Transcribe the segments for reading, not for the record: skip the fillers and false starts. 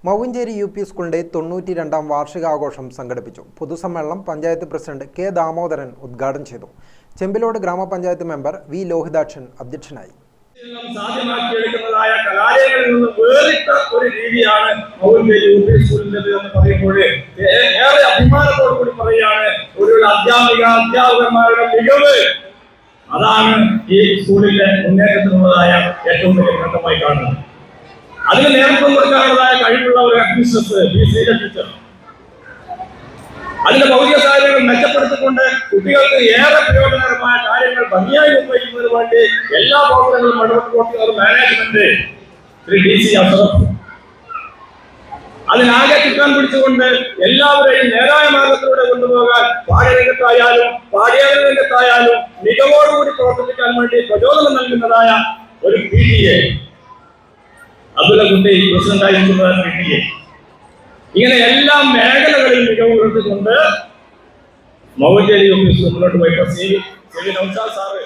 Mouvancheri U P സ്കൂളിന്റെ 92ാം വാർഷികാഘോഷം സംഘടിപ്പിച്ചു. പൊതുസമ്മേളനം പഞ്ചായത്ത് പ്രസിഡന്റ് കെ ദാമോദരൻ ഉദ്ഘാടനം ചെയ്തു. ചെമ്പിലോട് ഗ്രാമപഞ്ചായത്ത് മെമ്പർ വി ലോഹിതാക്ഷൻ അധ്യക്ഷനായി. സാധ്യമാക്കിയെടുക്കുന്നതായ കലാലയങ്ങളിൽ നിന്ന് വേറിട്ട ഒരു രീതിയാണ് മൗവഞ്ചേരി യു പി സ്കൂളിൻ്റെത് എന്ന് പറയുമ്പോൾ ഏറെ അഭിമാനത്തോടു കൂടി പറയുകയാണ്. ഒരു അധ്യാപകന്മാരുടെ മികവ് അതാണ് ഈ സ്കൂളിന്റെ മുന്നേറ്റത്തിനുള്ളതായ ഏറ്റവും വലിയ ഘട്ടമായി കാണുന്നത്. അതിന് നേതൃത്വം കൊടുക്കാനുള്ളതായ കഴിവുള്ള ഒരു അഡ്മിനിസ്ട്രേറ്റർ ടീച്ചർ, അതിന്റെ ഭൗതിക സാഹചര്യങ്ങൾ മെച്ചപ്പെടുത്തിക്കൊണ്ട് കുട്ടികൾക്ക് ഏറെ പ്രയോജനകരമായ കാര്യങ്ങൾ ഭംഗിയായി നിർവഹിക്കുന്നതിന് വേണ്ടി എല്ലാ പ്രവർത്തനങ്ങളും ഇടപെട്ടുകൊണ്ടിരുന്ന ഒരു മാനേജ്മെന്റ് ശ്രീ DC അഷറഫ് അതിനാകെ ചുക്കാൻ പിടിച്ചുകൊണ്ട് എല്ലാവരെയും നേരായ മാർഗത്തിലൂടെ കൊണ്ടുപോകാൻ പാഠ്യരംഗത്തായാലും പാഠ്യേതര മികവോടുകൂടി പ്രവർത്തിക്കാൻ വേണ്ടി പ്രചോദനം നൽകുന്നതായ ഒരു PTA അബ്ദുള്ളക്കുട്ടി പ്രസിഡന്റായിരിക്കുന്ന PTA ഇങ്ങനെ എല്ലാ മേഖലകളിൽ മികവ് പുലർത്തിക്കൊണ്ട് മൗവഞ്ചേരി ഓഫീസ് മുന്നോട്ട് പോയപ്പോൾ ശ്രീ നൗഷാദ് സാറ്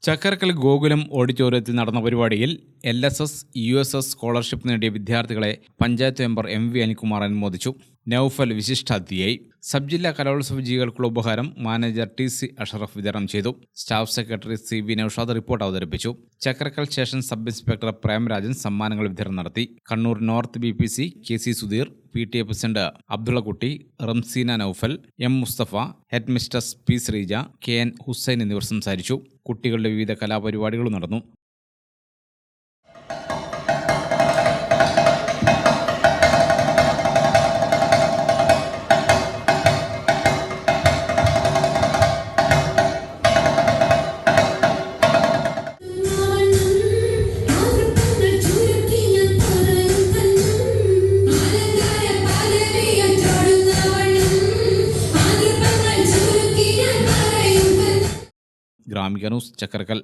ചക്കരക്കൽ ഗോകുലം ഓഡിറ്റോറിയത്തിൽ നടന്ന പരിപാടിയിൽ LSS USS സ്കോളർഷിപ്പ് നേടിയ വിദ്യാർത്ഥികളെ പഞ്ചായത്ത് മെമ്പർ MV അനിൽകുമാർ അനുമോദിച്ചു. നൌഫൽ വിശിഷ്ടാതിഥിയായി. സബ് ജില്ലാ കലോത്സവ വിജയികൾക്കുള്ള ഉപഹാരം മാനേജർ TC അഷറഫ് വിതരണം ചെയ്തു. Staff secretary CV Noushad report അവതരിപ്പിച്ചു. Chakkarakkal station sub inspector Premrajan സമ്മാനങ്ങൾ വിതരണം നടത്തി. Kannur north BPC KC Sudheer, PTA president Abdullakutty, Ramseena Noufal, M Musthafa, head mistress P Sreeja, KN Hussain എന്നിവർ സംസാരിച്ചു. കുട്ടികളുടെ വിവിധ കലാപരിപാടികളും നടന്നു. ഗ്രാമിക ന്യൂസ് ചക്കരക്കൽ.